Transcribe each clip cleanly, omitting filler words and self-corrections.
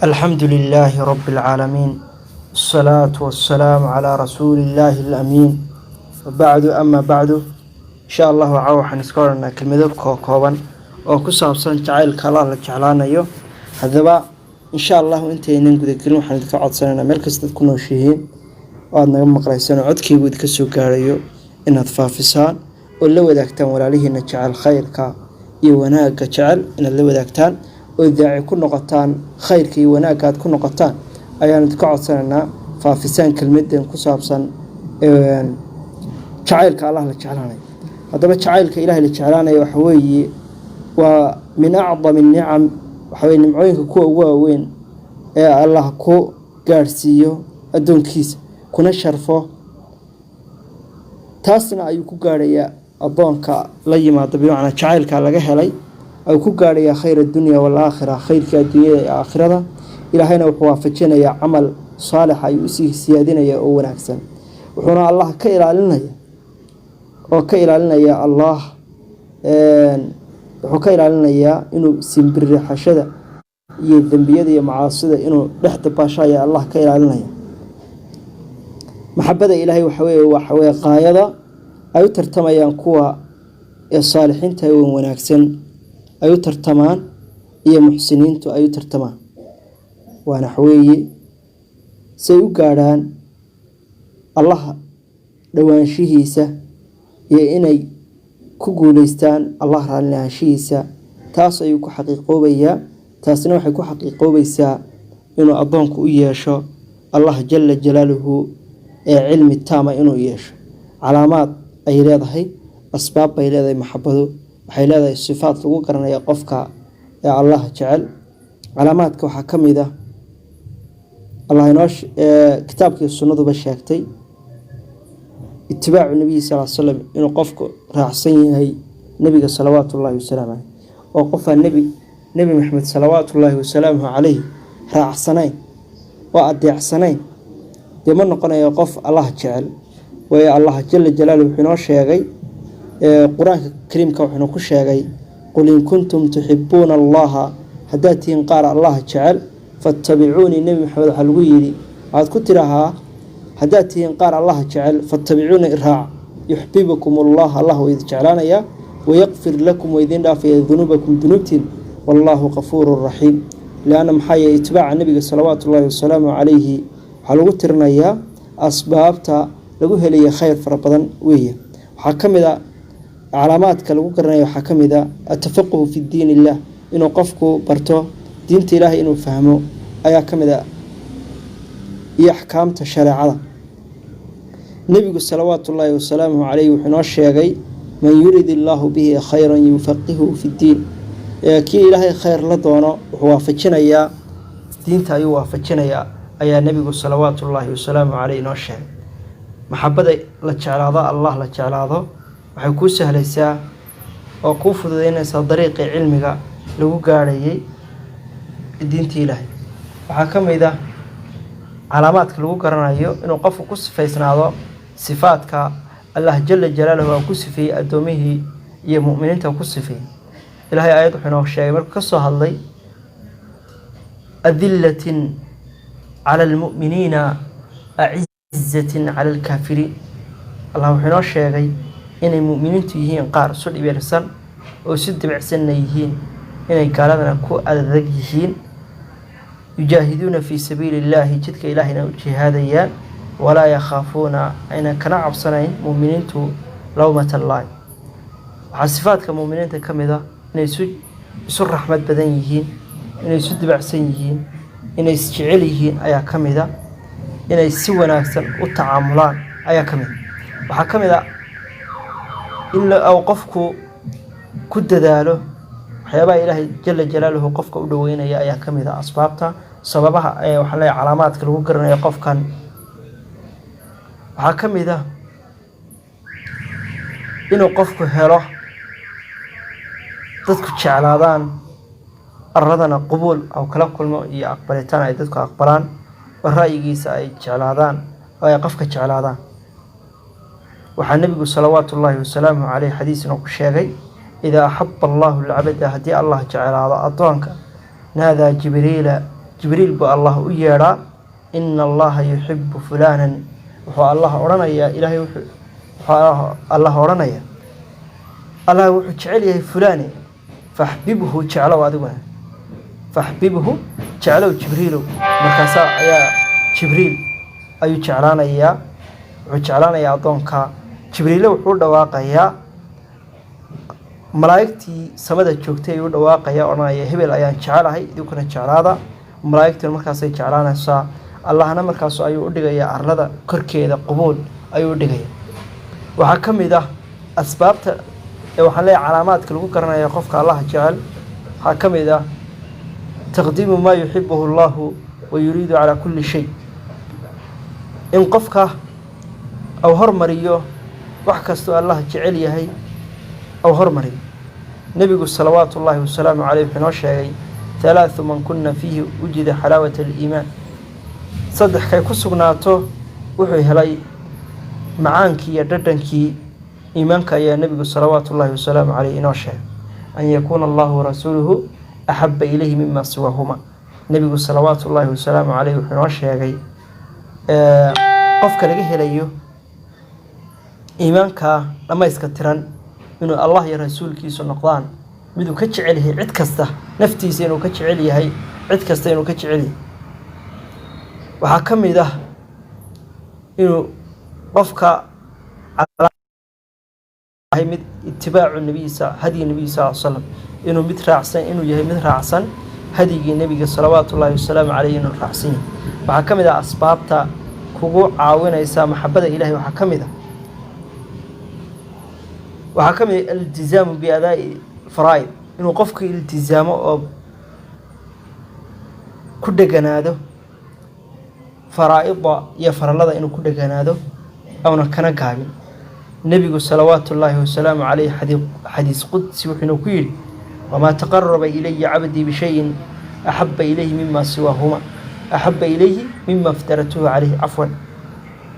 الحمد لله رب العالمين، الصلاة والسلام على رسول الله الأمين. وبعد أما بعد إن شاء الله عاوح نذكرنا كلمة كوكوبا وكسابسان جعيلك الله لجعلنا يو هذا بقى إن شاء الله أنت ننقذ كلمة حنذكر عطسنا مركز تكونوا شيئين وأنا مقرأ سنة عدكي ودكسو كاريو إن تفافسان واللي وداكتان ولاليه نجعل خيرك يوناك جعل إن اللي وداكتان وإذا يكون نقطان خيرك وناكاد كون نقطان أيان تقعد سنة فافسان كلمة كسابسان جعيلك الله لجعلنا هذا بجعيلك إله لجعلنا وحوي ومن أعظم النعم وحوي نمعينك كو وين الله كو قارسيو أدون كيس كنا شرفه تاسنا أيكو قاريا أدونك ليما دبيعنا جعيلك لجه لي أو كقاري خير الدنيا والآخرة خير كالدنيا والآخرة إلى هنا وحوافجنا يا عمل صالح يؤسي سيادنا يا أول أحسن وحنا الله كيل لنا وكيل لنا يا الله وكيل لنا يا إنه سنبر حشدة يذنب يدي معاصدة إنه رحت باشا يا الله كيل لنا يا محبة إلهي وحوي قايدة أو ترتمى ينقوى الصالحين تيون وناكسن أيو ترتمان إيا محسنين تو أيو ترتمان وانا حويي سيو قاران الله دوان شيهيسا إيا إني كوغوليستان الله رالنا شيهيسا تاس أيو كو حقيقو بيا تاس نوحي كو حقيقو بيسا إنو أضانكو إياشو الله جل جلاله علم التامة إنو إياشو علامات أي ليضحي أسباب أي ليضحي محبضو waxay leedahay sifaad lagu garanayo qofka ee Allah jecel calaamaadka waxa kamid ah Allah inoosh kitaabkii sunnadu ba sheegtay ittibaacu nabiga sallallahu alayhi wasallam inuu qofku raacsan yahay nabiga salawaatullaahi wasalaamu oo qofka nabi maxamed salawaatullaahi wasalaamu alayhi raacsanayn oo adeecsanayn dema noqonayo qof Allah jecel way Allah jalla jalaaluhu wuxuu inoo sheegay قرآن الكريم كوحنا كشاعي قل إن كنتم تحبون الله هداتين قال الله تعالى فاتبعوني النبي محمد الحلويري عاد كترها هداتين قال الله تعالى فاتبعوني إرهاع يحببكم الله وإذ جعلنا يا ويغفر لكم وإذن في ذنوبكم ذنوبتين والله غفور رحيم لأن محايا اتباع النبي صلوات الله وسلامه عليه حلوترنا يا أسبابتا لقوه لي خير فربضا ويه حكم إذا علامات كلو قرنايو حكمدا التفقه في الدين الله إنه قفكو برتو دين الله إنه فهمه أيا كمدا يحكام تشريعه نبي صلوات الله وسلامه عليه وحنا الشيغي من يريد الله به خيرا يفقهه في الدين كي إلهي خير لدونه هو فجنيا دين تايو فجنيا أيا نبي صلوات الله وسلامه عليه نوشه محبة لجعلاده الله لجعلاده waxay ku sahlaysaa oo ku fududeynaysaa dariiqi cilmiga lagu gaarayay diinta Ilaahay waxa kamid ah calaamaadka lagu garanayo inuu qofku ku sifaysnaado sifaadka Allah jalla jalaaluhu oo ku sifeeyay adoomihii iyo muuminiinta ku sifeeyay Ilaahay aayad wuxuu noo sheegay markuu ka soo hadlay adillatin ala almu'minina a'izzatin ala alkaafiriin Allah wuxuu noo sheegay inay muuminiintu yihiin qaar soo dhibeersan oo si dibacsan yihiin inay gaaladana ku adag yihiin yujaahiduna fi sabiilillahi jidka ilaahina u jihaadayaan wala yakhaafuna ayna kana cabsanayn muuminiintu lawmata allah waxa sifaadka muuminiinta kamida inay isu raxmad badan yihiin inay isu dibacsan yihiin inay jecel yihiin ayaa kamida inay si wanaagsan u tacaamulaan ayaa kamida waxa kamida إلا أو قفكو كدداله حيابا إلهي جل جلاله قفك ودوين يا كمذا أسبابتا سببها وحلا علامات كل وقرنا يقف كان حكمذا إنه قفك هره تذكر شعلادان الردنا قبول أو كلا كل ما يقبلتان أي تذكر أقبلان والرأي جيس أي شعلادان أو يقفك شعلادان وحن النبي صلوات الله وسلامه عليه حديث نقشاغي إذا أحب الله العبد هدي الله تعالى على أطوانك نادى جبريل jibriil buu allah u yeedhaa ina allaha yuxibu fulaanan wuxuu allah odhanayaa ilaahay wuxuu allah odhanaya allah wuxuu jecel yahay fulaane faxbibhu jeclow adiguna faxbibhu jeclow jibriilow markaasaa ayaa jibriil ayuu jeclaanayaa wuxuu jeclaanayaa addoonka jibriile wuxuu dhawaaqayaa malaa'igtii samada joogtay ayuu dhawaaqayaa odhanaya hebel ayaan jecelahay idinkuna jeclaada malaa'igtuna markaasay jeclaanaysaa allahna markaas ayuu u dhigayaa arlada korkeeda qubuul ayuu u dhigaya waxaa ka mid ah asbaabta waxaan leeyahay calaamaadka lagu garanaya qofka allah jecel waxaa ka mid ah taqdiimu maa yuxibuhu allahu wa yuriidu calaa kulli shay in qofka au hormariyo wax kastoo allah jecel yahay au hormariyo nebigu salawaatu ullaahi wasalaamu caleyh wuxuu inoo sheegay halaaثu man kuna fiihi wujida xalaawata aliimaan saddex kay ku sugnaato wuxuu helay macaankii iyo dhadhankii iimaanka ayaa nebigu salawaatu ullaahi wasalaamu caleyh inoo sheegay an yakuuna allahu warasuuluhu axaba ilayhi mima siwaahuma nebigu salawaatu ullaahi wasalaamu caleyh wuxuu inoo sheegay qofka laga helayo iimaanka dhammayska tiran inuu allah iyo rasuulkiisu noqdaan miduu ka jecel yahay cid kasta naftiisa inuu ka jecel yahay cid kasta inuu ka jecel yahay waxaa ka mid ah inuu qofka mid itibaacu nabiisa hadyi nabiy sal slam inuu mid raacsan inuu yahay mid raacsan hadyigii nebiga salawaatu ullaahi wasalaamu caleyh inuu raacsan yahay waxaa ka mid ah asbaabta kugu caawinaysa maxabada ilahay waxaa ka mid ah aliltizaamu biadaa'i faraa'id inuu qofku iltizaamo oo ku dheganaado faraa'ida iyo farallada inuu ku dheganaado awna kana gaabin nebigu salawaatu ullaahi wasalaamu caleyh xadiis qudsi wuxuuna ku yidhi wamaa taqaraba ilaya cabdii bishayin axaba ilayhi mima siwaahuma axaba ilayhi mima iftaratuhu caleyh cafwan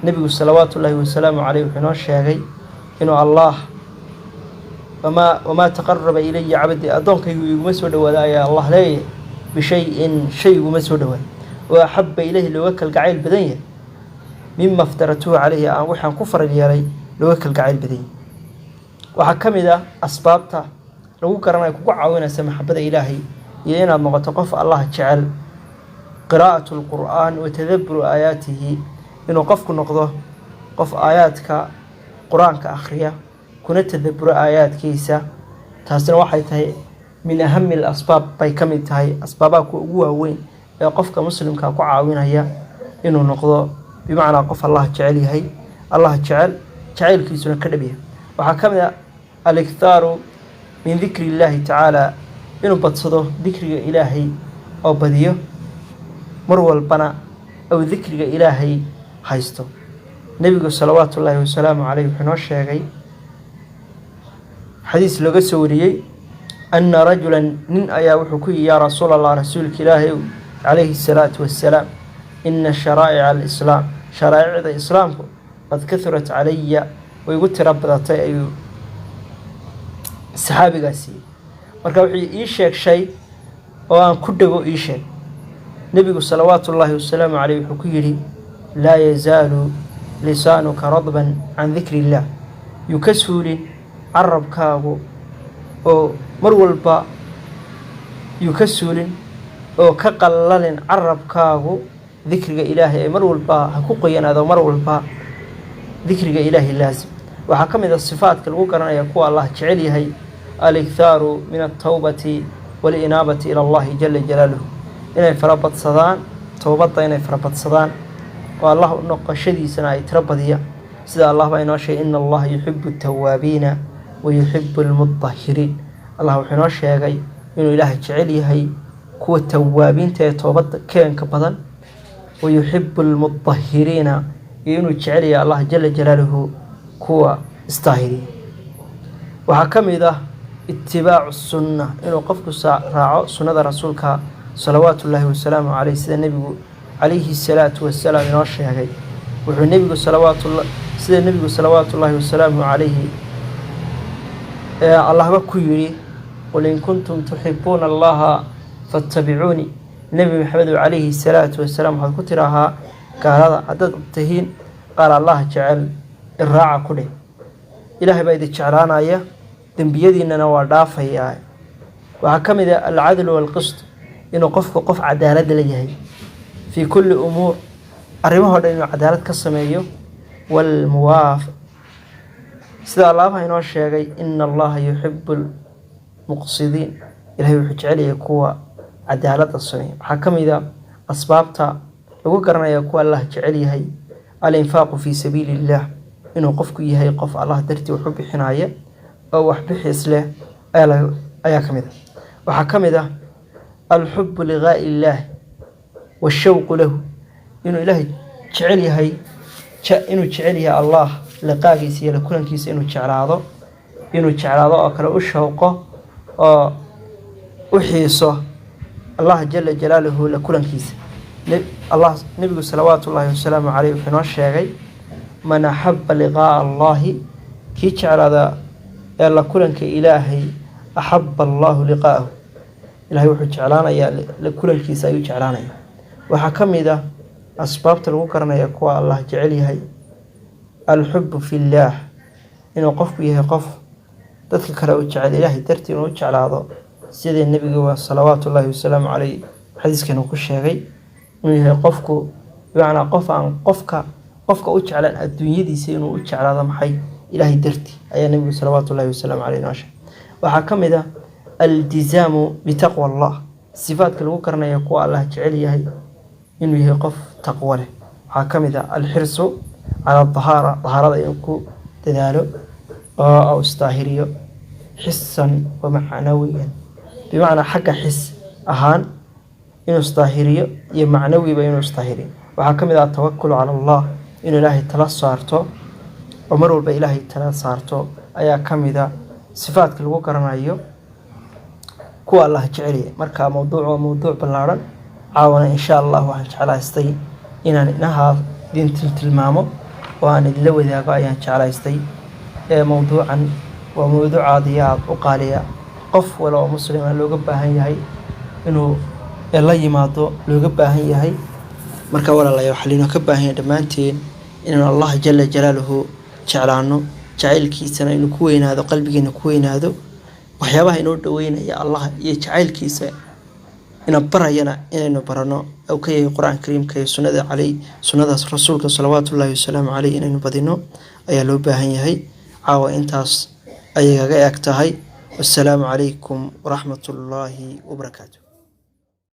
nebigu salawaatu ullaahi wasalaamu caleyh wuxuu inoo sheegay inuu allah wamaa taqaraba ilaya cabdii addoonkaygu iguma soo dhawaada ayaa allah leeyahay bishayin shay iguma soo dhawaada oo axaba ilayhi looga kalgacayl badan yahay mima iftaratuhu caleyhi aan waxaan ku faral yeelay looga kalgacayl badan yahay waxaa ka mid ah asbaabta lagu garanayo kugu caawinaysa maxabada ilaahay iyo inaad noqoto qof allah jecel qiraa'atu lqur'aan wa tadabburu aayaatihi inuu qofku noqdo qof aayaadka qur-aanka akhriya kuna tadabburo aayaadkiisa taasina waxay tahay min ahami alasbaab bay ka mid tahay asbaabaha kuwa ugu waaweyn ee qofka muslimka ku caawinaya inuu noqdo bimacnaa qof allah jecel yahay allah jacaylkiisuna ka dhab yahay waxaa ka mid ah aliktaaru min dikri illaahi tacaala inuu badsado dikriga ilaahay oo badiyo mar walbana ou dikriga ilaahay haysto nebigu salawaatu ullaahi wasalaamu caleyh wuxuu inoo sheegay xadiis looga soo wariyey anna rajulan nin ayaa wuxuu ku yihi yaa rasuul allah rasuulka ilaahay calayhi asalaatu wassalaam ina sharaa'ica alislaam sharaa'icda islaamku qad kahurat calaya way igu tiro badatay ayuu saxaabigaasi marka wuxuu ii sheeg shay oo aan ku dhego ii sheeg nebigu salawaatu ullaahi wasalaamu caleyh wuxuu ku yidhi laa yazaalu lisaanuka radban can dikri illaah yuu ka suulin carabkaagu oo mar walba yuu ka suulin oo ka qallalin carabkaagu dikriga ilaahay ee mar walba ha ku qoyanaado mar walba dikriga ilaahay laasim waxaa ka mid ah sifaadka lagu garanaya kuwa allah jecel yahay aliktaaru min altawbati walinaabati ila allahi jala jalaaluhu inay farabadsadaan towbadda inay farabadsadaan oo allah u noqoshadiisana ay tiro badiyaan sida allah baa inoo sheegay ina allaha yuxibu altawaabiina wa yuxibu almudahiriin allah wuxuu inoo sheegay inuu ilaahay jecel yahay kuwa tawaabiinta ee toobadda keenka badan wa yuxibu almudahiriina iyo inuu jecel yahay allah jala jalaaluhu kuwa istaahiriya waxaa ka mid ah itibaacu sunna inuu qofku raaco sunnada rasuulka salawaatu ullaahi wasalaamu caleyh sida nebigu calayhi salaatu wasalaam inoo sheegay wuxuu nebigu sida nebigu salawaatu ullaahi wasalaamu calayhi allahba ku yidhi qul in kuntum tuxibuuna allaha fattabicuunii nebi maxamed calayhi salaatu wasalaam waxaad ku tirahaa gaalada haddaad ogtihiin qaar allah jecel iraaca ku dheh ilaahay baa idin jeclaanaya dembiyadiinnana waa dhaafayaa waxaa ka mid ah alcadlu waalqist inuu qofku qof cadaalad la yahay fii kulli umuur arrimahoo dhan inuu cadaalad ka sameeyo waalmuwaafaq sida allaabaha inoo sheegay ina allaha yuxibu lmuqsidiin ilahay wuxuu jecel yahay kuwa cadaaladda sameeya waxaa ka mid a asbaabta lagu garanaya kuwa allah jecel yahay alinfaaqu fii sabiili illaah inuu qofku yahay qof allah dartii wax u bixinaya oo wax bixis leh ayaa ka mid ah waxaa ka mid ah alxubu liqaa'i illaah washawqu lahu inuu ilaahay jecel yahay allah liqaagiisa iyo la kulankiisa inuu jeclaado oo kale u shawqo oo u xiiso allah jala jalaaluhu la kulankiisa nebigu salawaatullaahi wasalaamu caleyh wuxuu inoo sheegay man axaba liqaa'a allaahi kii jeclaada ee la kulanka ilaahay axaba allaahu liqaa'ahu ilahay wuxuu jeclaanayaa la kulankiisa ayuu jeclaanaya waxaa ka mid ah asbaabta lagu garanaya kuwa allah jecel yahay alxubu fi illaah inuu qofku yahay qof dadka kale u jecel ilaahay dartii inuu u jeclaado sidee nebiga salawaatullaahi wasalaamu caleyh xadiiskan ku sheegay inuu yahay qofku bimacnaa qof aan qofka u jeclaan adduunyadiisa inuu u jeclaado maxay ilaahay dartii ayaa nebigu salawaatullaahi wasalaamu caleyh noo sheegay waxaa ka mid ah aljizaamu bitaqwa allah sifaadka lagu garanaya kuwa allah jecel yahay inuu yahay qof taqwo leh waxaa ka mid ah alxirsu cala dahaarada inuu ku dadaalo oo isdaahiriyo xisan wa macnawiyan bimacnaa xagga xis ahaan inuu isdaahiriyo iyo macnawiba inuu isdaahiriyo waxaa ka mid ah atawakulu cala allah inuu ilaahay tala saarto oo mar walba ilaahay tala saarto ayaa ka mid a sifaadka lagu garanayo kuwa allah jecel yahay marka mowduuc waa mowduuc ballaaran caawana insha allah waxaan jeclaystay inaan inahaa idin tilmaamo oo aan idinla wadaago ayaan jeclaystay mowduucan waa mowduuc aad iyo aad u qaaliya qof wala oo muslima looga baahan yahay inuu la yimaado looga baahan yahay marka walaalayaal waxaa laynoo ka baahan yahay dhammaanteen inaan allah jala jalaaluhu jeclaano jacaylkiisana inuu ku weynaado qalbigeena ku weynaado waxyaabaha inoo dhaweynaya allah iyo jacaylkiisa ina barayana inaynu barano oo ka yahay qur-aanka kariimka iyo sunnadaas rasuulka salawaatullaahi wasalaamu caleyh inaynu badino ayaa loo baahan yahay caawa intaas ayay kaga eg tahay wassalaamu calaykum waraxmatullaahi wabarakaatu